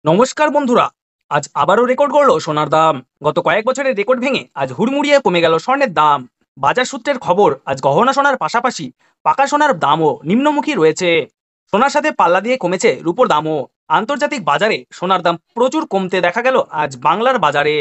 নমস্কার বন্ধুরা। আজ আবারও রেকর্ড করলো সোনার দাম। গত কয়েক বছরের রেকর্ড ভেঙে আজ হুড়মুড়িয়ে কমে গেল স্বর্ণের দাম। বাজার সূত্রের খবর, আজ গহনা সোনার পাশাপাশি পাকা সোনার দামও নিম্নমুখী রয়েছে। সোনার সাথে পাল্লা দিয়ে কমেছে রূপোর দামও। আন্তর্জাতিক বাজারে সোনার দাম প্রচুর কমতে দেখা গেল আজ বাংলার বাজারে।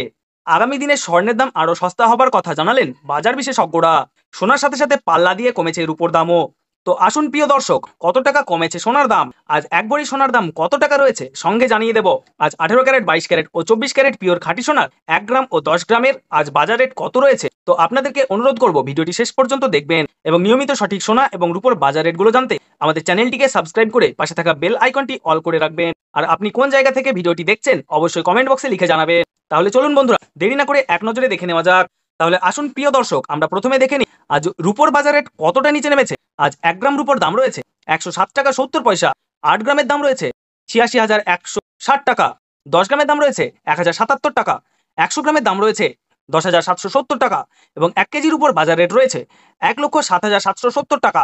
আগামী দিনে স্বর্ণের দাম আরো সস্তা হবার কথা জানালেন বাজার বিশেষজ্ঞরা। সোনার সাথে সাথে পাল্লা দিয়ে কমেছে রূপোর দামও। তো আসুন প্রিয় দর্শক, কত টাকা কমেছে সোনার দাম, আজ এক ভরি সোনার দাম কত টাকা রয়েছে সঙ্গে জানিয়ে দেব। আজ 18 ক্যারেট, 22 ক্যারেট ও 24 ক্যারেট পিওর খাঁটি সোনার 1 গ্রাম ও 10 গ্রামের আজ বাজার রেট কত রয়েছে। তো আপনাদেরকে অনুরোধ করব ভিডিওটি শেষ পর্যন্ত দেখবেন এবং নিয়মিত সঠিক সোনা এবং রূপোর বাজার রেটগুলো জানতে আমাদের চ্যানেলটিকে সাবস্ক্রাইব করে পাশে থাকা বেল আইকনটি অল করে রাখবেন। আর আপনি কোন জায়গা থেকে ভিডিওটি দেখছেন অবশ্যই কমেন্ট বক্সে লিখে জানাবেন। তাহলে চলুন বন্ধুরা, দেরি না করে এক নজরে দেখে নেওয়া যাক। তাহলে আসুন প্রিয় দর্শক, আমরা প্রথমে দেখে নিই আজ রূপোর বাজার রেট কতটা নিচে নেমেছে। আজ 1 গ্রাম রূপোর দাম রয়েছে 107 টাকা 70 পয়সা। 8 গ্রামের দাম রয়েছে 86,160 টাকা। 10 গ্রামের দাম রয়েছে 1,077 টাকা। 100 গ্রামের দাম রয়েছে 10,770 টাকা এবং 1 কেজির উপর বাজার রেট রয়েছে 1,07,770 টাকা।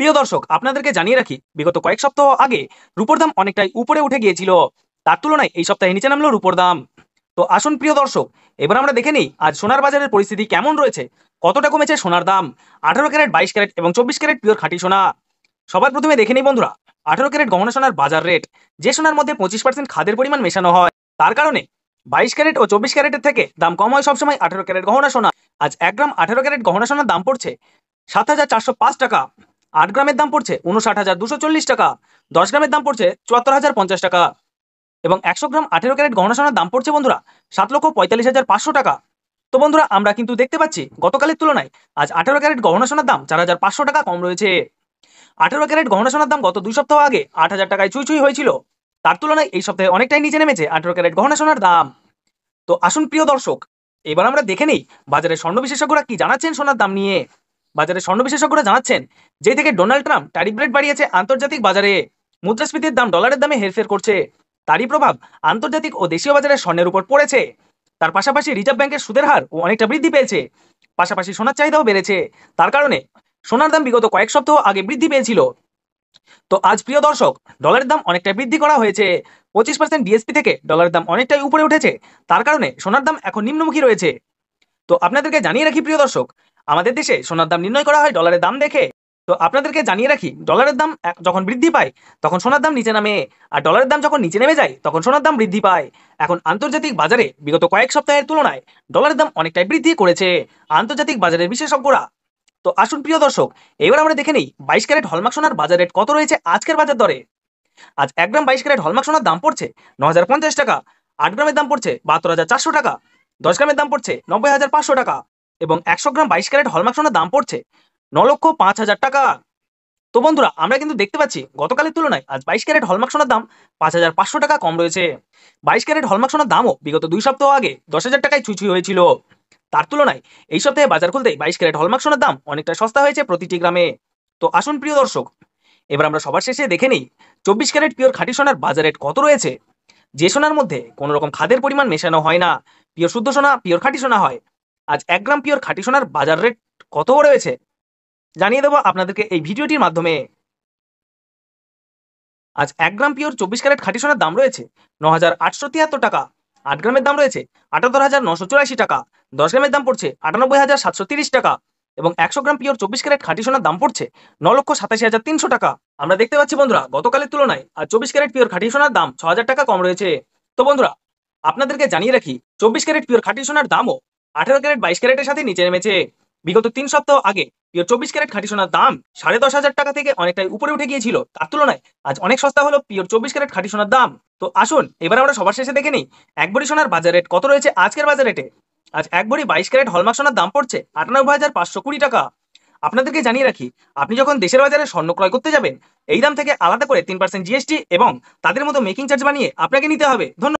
প্রিয় দর্শক, আপনাদেরকে জানিয়ে রাখি, বিগত কয়েক সপ্তাহ আগে রূপোর দাম অনেকটাই উপরে উঠে গিয়েছিল। তার তুলনায় এই সপ্তাহে নিচে নামলো রূপোর দাম। তো আসুন প্রিয় দর্শক, এবার আমরা দেখে নিই আজ সোনার বাজারের পরিস্থিতি কেমন রয়েছে, কতটা কমেছে সোনার দাম। 18 ক্যারেট, 22 ক্যারেট এবং 24 ক্যারেট পিওর খাঁটি সোনা। সবার প্রথমে দেখে নিই বন্ধুরা 18 ক্যারেট গহনা সোনার বাজার রেট। যে সোনার মধ্যে 25% খাদের পরিমাণ মেশানো হয়, তার কারণে 22 ক্যারেট ও 24 ক্যারেটের থেকে দাম কম হয় সবসময় 18 ক্যারেট গহনা সোনা। আজ 1 গ্রাম 18 ক্যারেট গহনা সোনার দাম পড়ছে 7,405 টাকা। 8 গ্রামের দাম পড়ছে 59,240 টাকা। 10 গ্রামের দাম পড়ছে 74,050 টাকা এবং 100 গ্রাম 18 ক্যারেট গহনা সোনার দাম পড়ছে বন্ধুরা 7,45,500 টাকা। তো বন্ধুরা, আমরা কিন্তু দেখতে পাচ্ছি গতকালের তুলনায় আজ 18 ক্যারেট গহনা সোনার দাম 4,500 টাকা কম রয়েছে। 18 ক্যারেট গহনা সোনার দাম গত 2 সপ্তাহ আগে 8,000 টাকায় ছুঁই ছুঁই হয়েছিল। তার তুলনায় এই সপ্তাহে অনেকটাই নিচে নেমেছে 18 ক্যারেট গহনা সোনার দাম। তো আসুন প্রিয় দর্শক, এবার আমরা দেখে নিই বাজারে স্বর্ণ বিশেষজ্ঞরা কি জানাচ্ছেন সোনার দাম নিয়ে। বাজারে স্বর্ণ বিশেষজ্ঞরা জানাচ্ছেন, যেই থেকে ডোনাল্ড ট্রাম্প ট্যারিফ রেট বাড়িয়েছে আন্তর্জাতিক বাজারে, মুদ্রাস্ফীতির দাম ডলারের দামে হেরফের করছে। তারই প্রভাব আন্তর্জাতিক ও দেশীয় বাজারে স্বর্ণের উপর পড়েছে। তার পাশাপাশি রিজার্ভ ব্যাংকের সুদের হার অনেকটা বৃদ্ধি পেয়েছে। পাশাপাশি সোনার চাহিদাও বেড়েছে। তার কারণে সোনার দাম বিগত কয়েক সপ্তাহ আগে বৃদ্ধি পেয়েছিল। তো আজ প্রিয় দর্শক, ডলারের দাম অনেকটাই বৃদ্ধি করা হয়েছে। 25% ডিএসপি থেকে ডলারের দাম অনেকটাই উপরে উঠেছে। তার কারণে সোনার দাম এখন নিম্নমুখী রয়েছে। তো আপনাদেরকে জানিয়ে রাখি প্রিয় দর্শক, আমাদের দেশে সোনার দাম নির্ণয় করা হয় ডলারের দাম দেখে। তো আপনাদেরকে জানিয়ে রাখি, ডলারের দাম যখন বৃদ্ধি পায় তখন সোনার দাম নিচে নামে, আর ডলারের দাম যখন নিচে নেমে যায় তখন সোনার দাম বৃদ্ধি পায়। এখন আন্তর্জাতিক বাজারে বিগত কয়েক সপ্তাহের তুলনায় ডলারের দাম অনেকটাই বৃদ্ধি করেছে আন্তর্জাতিক বাজারের বিশেষজ্ঞরা। তো আসুন প্রিয় দর্শক, এবার আমরা দেখে নিই 22 ক্যারেট হলমার্ক সোনার বাজার রেট কত রয়েছে আজকের বাজার দরে। আজ 1 গ্রাম 22 ক্যারেট হলমার্ক সোনার দাম পড়ছে 9,050 টাকা। 8 গ্রামের দাম পড়ছে 72,400 টাকা। 10 গ্রামের দাম পড়ছে 90,500 টাকা এবং 100 গ্রাম 22 ক্যারেট হলমার্ক সোনার দাম পড়ছে 9,05,000 টাকা। তো বন্ধুরা, আমরা কিন্তু দেখতে পাচ্ছি গতকালের তুলনায় আজ 22 ক্যারেট হলমার্ক সোনার দাম 5,500 টাকা কম রয়েছে। 22 ক্যারেট হলমার্ক সোনার দামও বিগত 2 সপ্তাহ আগে 10,000 টাকায় ছুঁই হয়েছিল। তার তুলনায় এই সপ্তাহে বাজার খুলতেই 22 ক্যারেট হলমার্ক সোনার দাম অনেকটা সস্তা হয়েছে প্রতিটি গ্রামে। তো আসুন প্রিয় দর্শক, এবার আমরা সবার শেষে দেখে নিই 24 ক্যারেট পিওর খাঁটি সোনার বাজার রেট কত রয়েছে। যে সোনার মধ্যে কোনো রকম খাদের পরিমাণ মেশানো হয় না, পিওর শুদ্ধ সোনা, পিওর খাঁটি সোনা হয়। আজ 1 গ্রাম পিওর খাঁটি সোনার বাজার রেট কত রয়েছে জানিয়ে দেবো আপনাদেরকে এই ভিডিওটির মাধ্যমে। আজ 1 গ্রাম পিওর 24 ক্যারেট খাঁটি সোনার দাম রয়েছে 9,873 টাকা। 8 গ্রামের দাম রয়েছে 78,984 টাকা। 10 গ্রামের দাম পড়ছে 98,730 টাকা এবং 100 গ্রাম পিওর 24 ক্যারেট খাঁটি সোনার দাম পড়ছে 9,87,300 টাকা। আমরা দেখতে পাচ্ছি বন্ধুরা, গতকালের তুলনায় আর 24 ক্যারেট পিওর খাঁটি সোনার দাম 6,000 টাকা কম রয়েছে। তো বন্ধুরা, আপনাদেরকে জানিয়ে রাখি 24 ক্যারেট পিওর খাঁটি সোনার দামও 18 ক্যারেট 22 ক্যারেটের সাথে নিচে নেমেছে। বিগত 3 সপ্তাহ আগে পিওর 24 ক্যারেট খাঁটি সোনার দাম 10,500 টাকা থেকে অনেকটাই উপরে উঠে গিয়েছিল। তার তুলনায় আজ অনেক সস্তা হলো পিওর 24 ক্যারেট খাঁটি সোনার দাম। তো আসুন এবার আমরা সবার শেষে দেখে নিই এক ভরি সোনার বাজার রেট কত রয়েছে আজকের বাজার রেটে। আজ এক ভরি 22 ক্যারেট হলমার্ক সোনার দাম পড়ছে 98,520 টাকা। আপনাদেরকে জানিয়ে রাখি, আপনি যখন দেশের বাজারে স্বর্ণ ক্রয় করতে যাবেন, এই দাম থেকে আলাদা করে 3% জিএসটি এবং তাদের মতো মেকিং চার্জ বানিয়ে আপনাকে নিতে হবে। ধন্যবাদ।